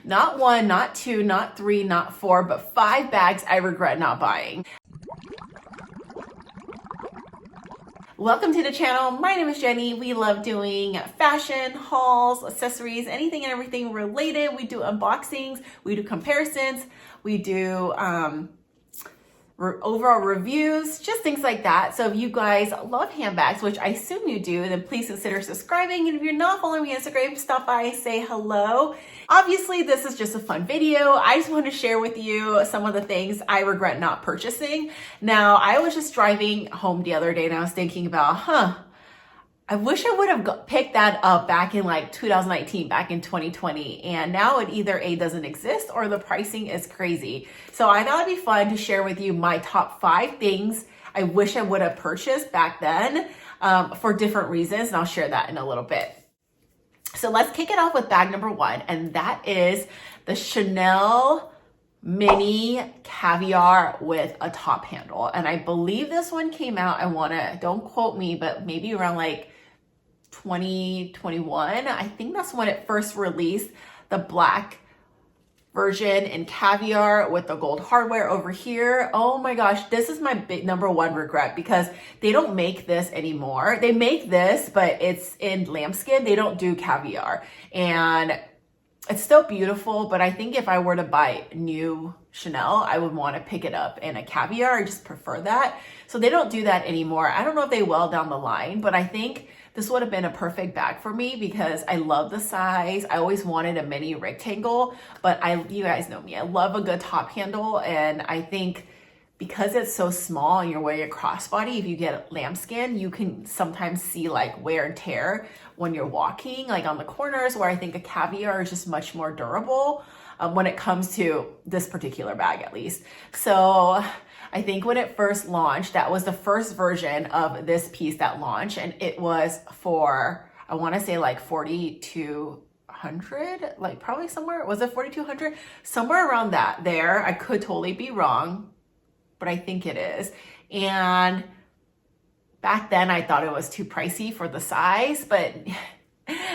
Not one, not two, not three, not four, but 5 bags I regret not buying. Welcome to the channel. My name is Jenny. We love doing fashion, hauls, accessories, anything and everything related. We do unboxings, we do comparisons, we do overall reviews, just things like that. So if you guys love handbags, which I assume you do, then please consider subscribing. And if you're not following me on Instagram, stop by, say hello. Obviously, this is just a fun video. I just want to share with you some of the things I regret not purchasing. Now, I was just driving home the other day and I was thinking about, I wish I would have picked that up back in like 2019, back in 2020. And now it either A, doesn't exist or the pricing is crazy. So I thought it'd be fun to share with you my top 5 things I wish I would have purchased back then for different reasons. And I'll share that in a little bit. So let's kick it off with bag number 1. And that is the Chanel Mini Caviar with a top handle. And I believe this one came out, don't quote me, but maybe around like 2021. I think that's when it first released, the black version in Caviar with the gold hardware over here. Oh my gosh, this is my big number 1 regret because they don't make this anymore. They make this, but it's in lambskin. They don't do Caviar. And it's still beautiful, but I think if I were to buy new Chanel, I would want to pick it up in a Caviar. I just prefer that. So they don't do that anymore. I don't know if they will down the line, but I think this would have been a perfect bag for me because I love the size. I always wanted a mini rectangle, but you guys know me. I love a good top handle, and I think because it's so small and you're wearing a crossbody, if you get lambskin, you can sometimes see like wear and tear when you're walking, like on the corners, where I think a Caviar is just much more durable when it comes to this particular bag, at least. So I think when it first launched, that was the first version of this piece that launched, and it was for, I want to say like 4,200, like probably somewhere, was it 4,200? Somewhere around that there. I could totally be wrong, but I think it is. And back then I thought it was too pricey for the size, but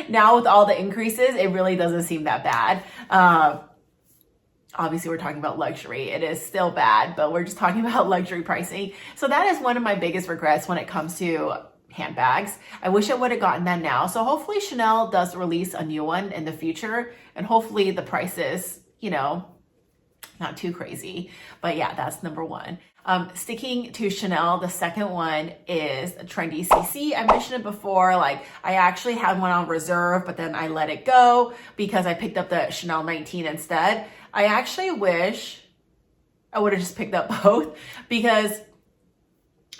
now with all the increases, it really doesn't seem that bad. Obviously we're talking about luxury. It is still bad, but we're just talking about luxury pricing. So that is one of my biggest regrets when it comes to handbags. I wish I would have gotten that now. So hopefully Chanel does release a new one in the future, and hopefully the prices, not too crazy. But yeah, that's number 1. Sticking to Chanel, the second one is a trendy CC. I mentioned it before, like I actually had one on reserve, but then I let it go because I picked up the Chanel 19 instead. I actually wish I would have just picked up both because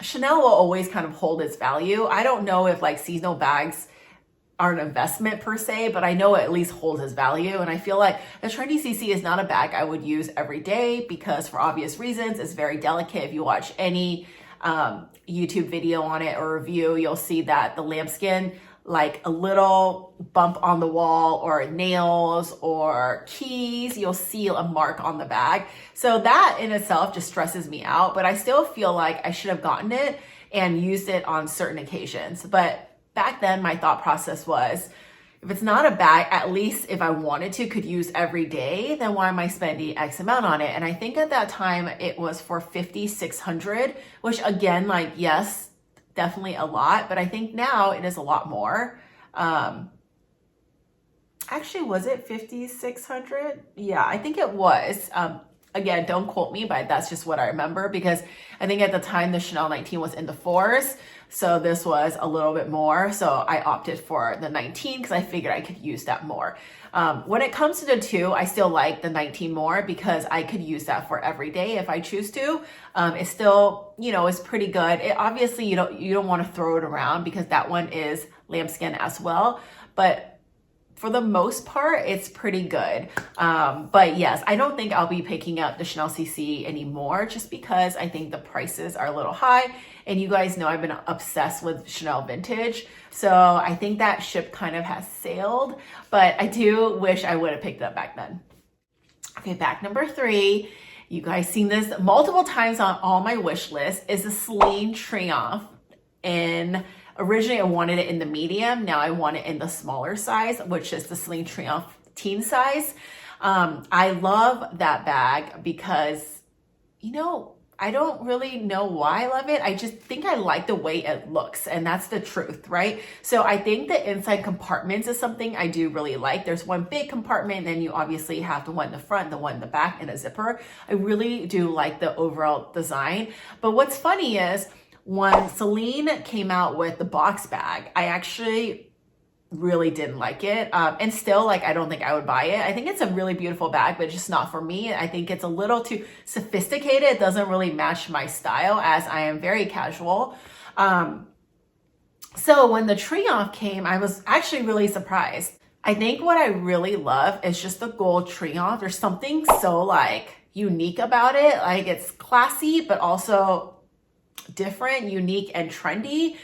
Chanel will always kind of hold its value. I don't know if like seasonal bags are an investment per se, but I know it at least holds its value. And I feel like the trendy CC is not a bag I would use every day because for obvious reasons, it's very delicate. If you watch any YouTube video on it or review, you'll see that the lambskin, like a little bump on the wall or nails or keys, you'll see a mark on the bag. So that in itself just stresses me out, but I still feel like I should have gotten it and used it on certain occasions. But back then my thought process was, if it's not a bag, at least if I wanted to, could use every day, then why am I spending X amount on it? And I think at that time it was for $5,600, which again, like, yes, definitely a lot, but I think now it is a lot more. Actually, was it $5,600? Yeah, I think it was. Again, don't quote me, but that's just what I remember because I think at the time the Chanel 19 was in the 4s. So this was a little bit more. So I opted for the 19 because I figured I could use that more. When it comes to the 2, I still like the 19 more because I could use that for every day if I choose to. It's still, it's pretty good. Obviously, you don't want to throw it around because that one is lambskin as well. But for the most part, it's pretty good. But yes, I don't think I'll be picking up the Chanel CC anymore just because I think the prices are a little high. And you guys know I've been obsessed with Chanel vintage. So I think that ship kind of has sailed, but I do wish I would have picked it up back then. Okay, bag number 3. You guys seen this multiple times on all my wish list is the Celine Triomphe originally I wanted it in the medium. Now I want it in the smaller size, which is the Celine Triomphe teen size. I love that bag because, you know, I don't really know why I love it. I just think I like the way it looks, and that's the truth, right? So I think the inside compartments is something I do really like. There's one big compartment, and then you obviously have the one in the front, the one in the back, and a zipper. I really do like the overall design. But what's funny is when Celine came out with the box bag, I actually really didn't like it. And still, like, I don't think I would buy it. I think it's a really beautiful bag, but just not for me. I think it's a little too sophisticated. It doesn't really match my style, as I am very casual. So when the Triomphe came, I was actually really surprised. I think what I really love is just the gold Triomphe. There's something so like unique about it. Like, it's classy, but also different, unique, and trendy.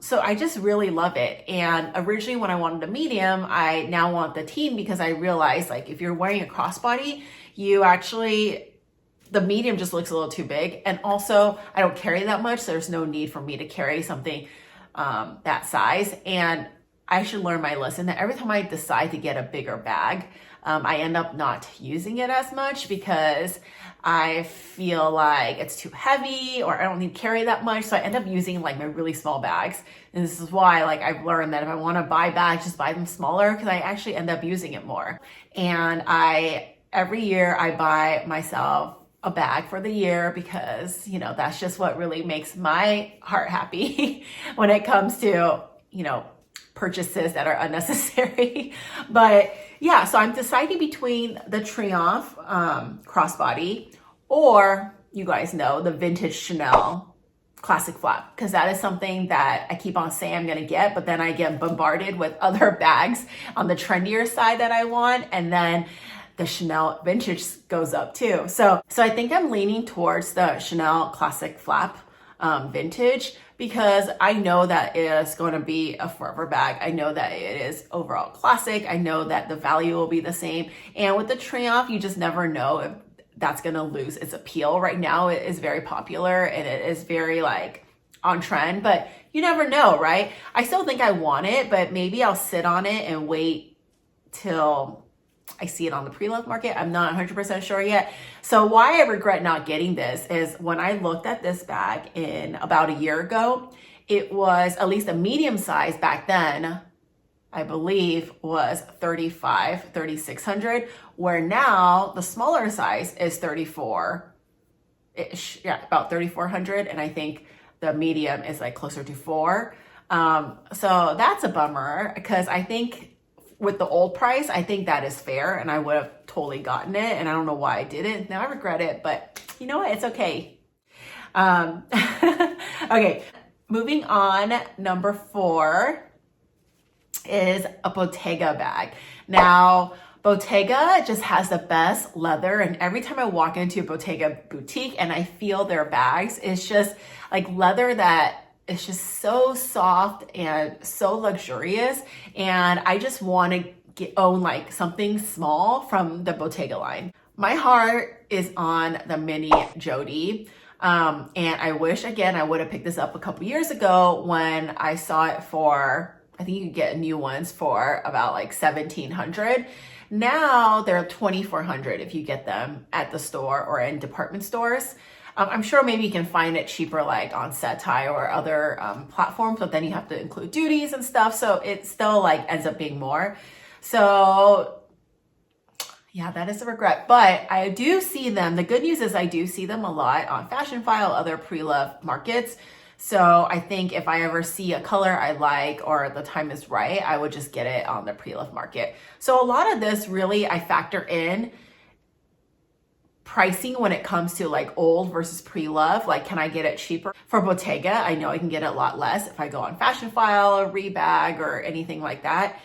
So I just really love it. And originally when I wanted a medium, I now want the teen because I realized, like, if you're wearing a crossbody, the medium just looks a little too big. And also I don't carry that much, so there's no need for me to carry something that size. And I should learn my lesson that every time I decide to get a bigger bag, I end up not using it as much because I feel like it's too heavy or I don't need to carry that much. So I end up using like my really small bags. And this is why, like, I've learned that if I want to buy bags, just buy them smaller, because I actually end up using it more. And every year I buy myself a bag for the year because, you know, that's just what really makes my heart happy when it comes to, you know, purchases that are unnecessary. But yeah, so I'm deciding between the Triomphe crossbody, or, you guys know, the vintage Chanel classic flap, because that is something that I keep on saying I'm gonna get, but then I get bombarded with other bags on the trendier side that I want, and then the Chanel vintage goes up too. So I think I'm leaning towards the Chanel classic flap vintage, because I know that it is going to be a forever bag. I know that it is overall classic. I know that the value will be the same. And with the Triomphe, you just never know if that's going to lose its appeal. Right now, it is very popular and it is very like on trend, but you never know, right? I still think I want it, but maybe I'll sit on it and wait till I see it on the pre-loved market. I'm not 100% sure yet. So why I regret not getting this is when I looked at this bag in about a year ago, it was at least a medium size back then, I believe was 3,600, where now the smaller size is 34-ish, yeah, about 3,400. And I think the medium is like closer to 4. So that's a bummer, because I think with the old price, I think that is fair and I would have totally gotten it. And I don't know why I didn't. Now I regret it, but you know what? It's okay. Okay, moving on. Number 4 is a Bottega bag. Now, Bottega just has the best leather, and every time I walk into a Bottega boutique and I feel their bags, it's just like leather that it's just so soft and so luxurious. And I just want to own like something small from the Bottega line. My heart is on the mini Jody. And I wish, again, I would have picked this up a couple years ago when I saw it for, I think you could get new ones for about like $1,700. Now they're $2,400 if you get them at the store or in department stores. I'm sure maybe you can find it cheaper like on Setai or other platforms, but then you have to include duties and stuff. So it still like ends up being more. So yeah, that is a regret, but I do see them. The good news is I do see them a lot on Fashion File, other pre-love markets. So I think if I ever see a color I like or the time is right, I would just get it on the pre-love market. So a lot of this really I factor in pricing when it comes to like old versus pre-love. Like, can I get it cheaper? For Bottega, I know I can get it a lot less if I go on Fashion File or Rebag or anything like that.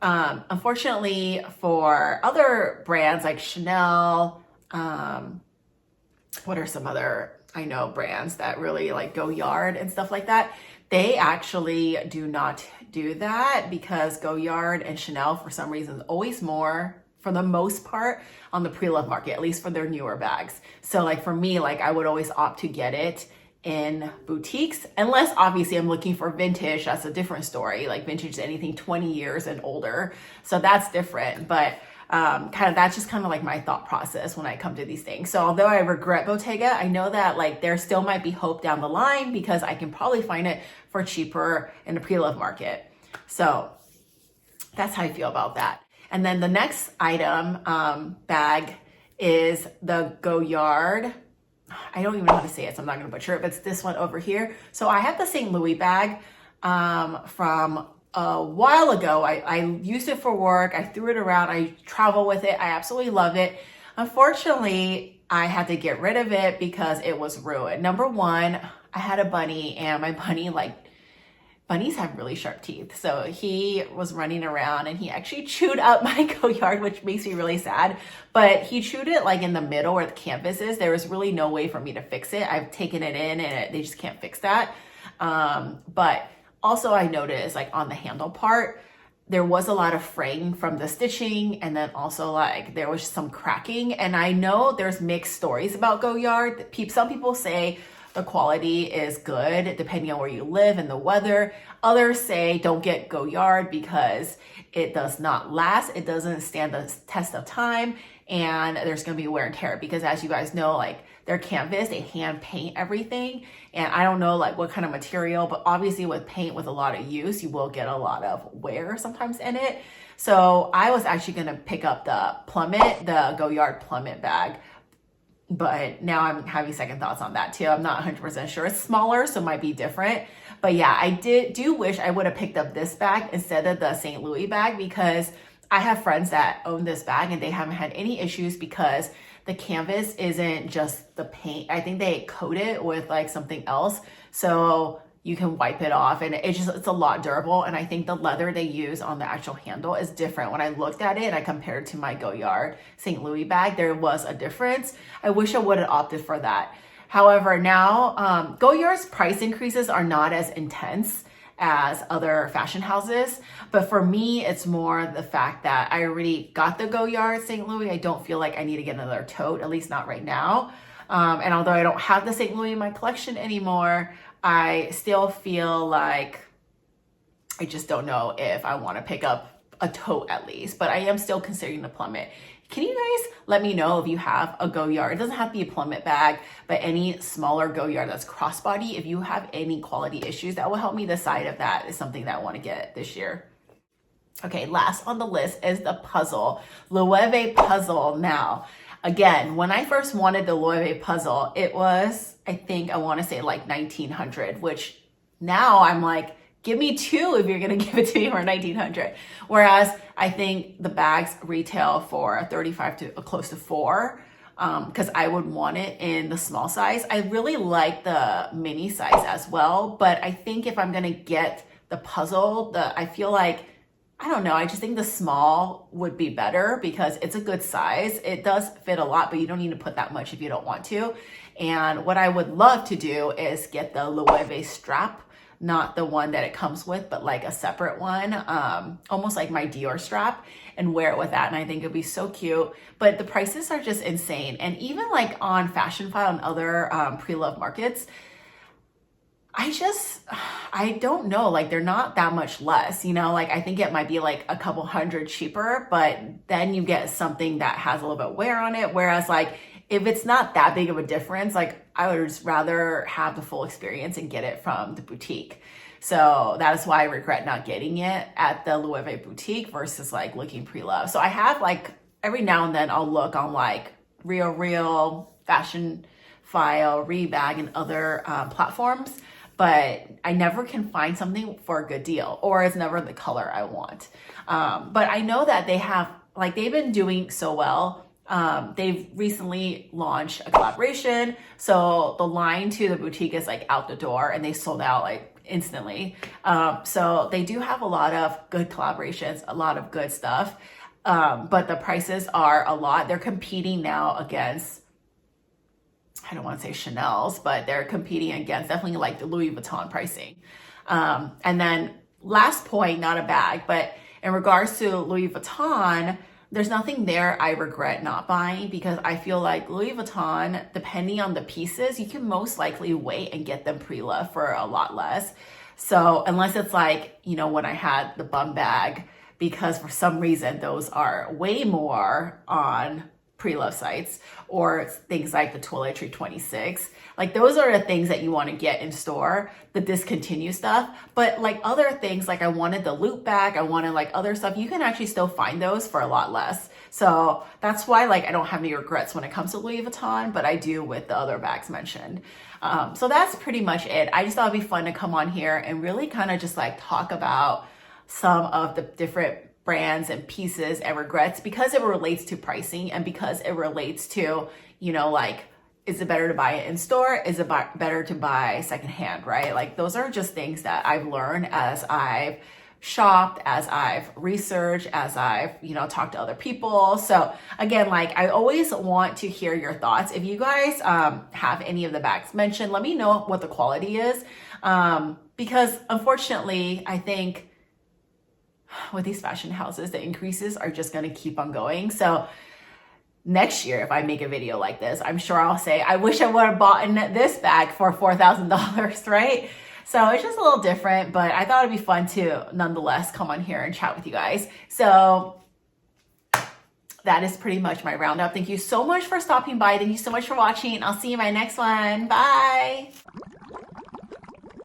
Unfortunately, for other brands like Chanel, what are some other, I know, brands that really like Goyard and stuff like that, they actually do not do that, because Goyard and Chanel, for some reason, is always more, for the most part, on the pre-love market, at least for their newer bags. So like for me, like I would always opt to get it in boutiques, unless obviously I'm looking for vintage. That's a different story. Like vintage is anything 20 years and older, so that's different. But That's just kind of like my thought process when I come to these things. So although I regret Bottega, I know that like there still might be hope down the line because I can probably find it for cheaper in the pre-love market. So that's how I feel about that. And then the next item, bag, is the Goyard. I don't even know how to say it, so I'm not going to butcher it, but it's this one over here. So I have the St. Louis bag from a while ago. I used it for work. I threw it around. I travel with it. I absolutely love it. Unfortunately, I had to get rid of it because it was ruined. Number one, I had a bunny, and my bunny, like, bunnies have really sharp teeth. So he was running around and he actually chewed up my Goyard, which makes me really sad. But he chewed it like in the middle where the canvas is. There was really no way for me to fix it. I've taken it in and they just can't fix that. But also I noticed like on the handle part, there was a lot of fraying from the stitching, and then also like there was some cracking. And I know there's mixed stories about Goyard. Some people say the quality is good depending on where you live and the weather. Others say don't get Goyard because it does not last. It doesn't stand the test of time, and there's going to be wear and tear because, as you guys know, like their canvas, they hand paint everything. And I don't know like what kind of material, but obviously with paint with a lot of use, you will get a lot of wear sometimes in it. So I was actually going to pick up the Goyard Plummet bag. But now I'm having second thoughts on that too. I'm not 100% sure. It's smaller, so it might be different. But yeah, I do wish I would have picked up this bag instead of the St. Louis bag, because I have friends that own this bag and they haven't had any issues because the canvas isn't just the paint. I think they coat it with like something else, so you can wipe it off, and it's a lot durable. And I think the leather they use on the actual handle is different. When I looked at it and I compared to my Goyard St. Louis bag, there was a difference. I wish I would have opted for that. However, now Goyard's price increases are not as intense as other fashion houses, but for me, it's more the fact that I already got the Goyard St. Louis. I don't feel like I need to get another tote, at least not right now. And although I don't have the St. Louis in my collection anymore, I still feel like I just don't know if I want to pick up a tote at least, but I am still considering the Plummet. Can you guys let me know if you have a Goyard? It doesn't have to be a Plummet bag, but any smaller Goyard that's crossbody. If you have any quality issues, that will help me decide if that is something that I want to get this year. Okay, last on the list is the puzzle, Loewe puzzle. Now, again, when I first wanted the Loewe puzzle, it was, I think I want to say like 1900, which now I'm like, give me two if you're going to give it to me for 1900. Whereas I think the bags retail for 35 to close to 4, because I would want it in the small size. I really like the mini size as well, but I think if I'm going to get the puzzle, I feel like, I don't know, I just think the small would be better because it's a good size. It does fit a lot, but you don't need to put that much if you don't want to. And what I would love to do is get the Loewe strap, not the one that it comes with, but like a separate one, almost like my Dior strap, and wear it with that. And I think it'd be so cute, but the prices are just insane. And even like on Fashion File and other pre-love markets, I don't know, like they're not that much less, you know, like I think it might be like a couple hundred cheaper, but then you get something that has a little bit of wear on it. Whereas like, if it's not that big of a difference, like I would just rather have the full experience and get it from the boutique. So that is why I regret not getting it at the Loewe boutique versus like looking pre-love. So I have like, every now and then I'll look on like Real, Fashion File, Rebag, and other platforms, but I never can find something for a good deal, or it's never the color I want. But I know that they've been doing so well. They've recently launched a collaboration. So the line to the boutique is like out the door, and they sold out like instantly. So they do have a lot of good collaborations, a lot of good stuff. But the prices are a lot. They're competing now against, I don't want to say Chanel's, but they're competing against definitely like the Louis Vuitton pricing. And then last point, not a bag, but in regards to Louis Vuitton, there's nothing there I regret not buying, because I feel like Louis Vuitton, depending on the pieces, you can most likely wait and get them pre-love for a lot less. So unless it's like, you know, when I had the bum bag because for some reason those are way more on pre-love sites, or things like the Toiletry 26. Like those are the things that you want to get in store, the discontinued stuff. But like other things, like I wanted the loop bag, I wanted like other stuff, you can actually still find those for a lot less. So that's why like I don't have any regrets when it comes to Louis Vuitton, but I do with the other bags mentioned. So that's pretty much it. I just thought it'd be fun to come on here and really kind of just like talk about some of the different brands and pieces and regrets, because it relates to pricing and because it relates to, you know, like, is it better to buy it in store? Is it better to buy secondhand, right? Like those are just things that I've learned as I've shopped, as I've researched, as I've, you know, talked to other people. So again, like I always want to hear your thoughts. If you guys have any of the bags mentioned, let me know what the quality is. Because unfortunately, I think with these fashion houses, the increases are just going to keep on going. So next year, if I make a video like this, I'm sure I'll say, I wish I would have bought this bag for $4,000, right? So it's just a little different, but I thought it'd be fun to nonetheless come on here and chat with you guys. So that is pretty much my roundup. Thank you so much for stopping by. Thank you so much for watching. I'll see you in my next one. Bye.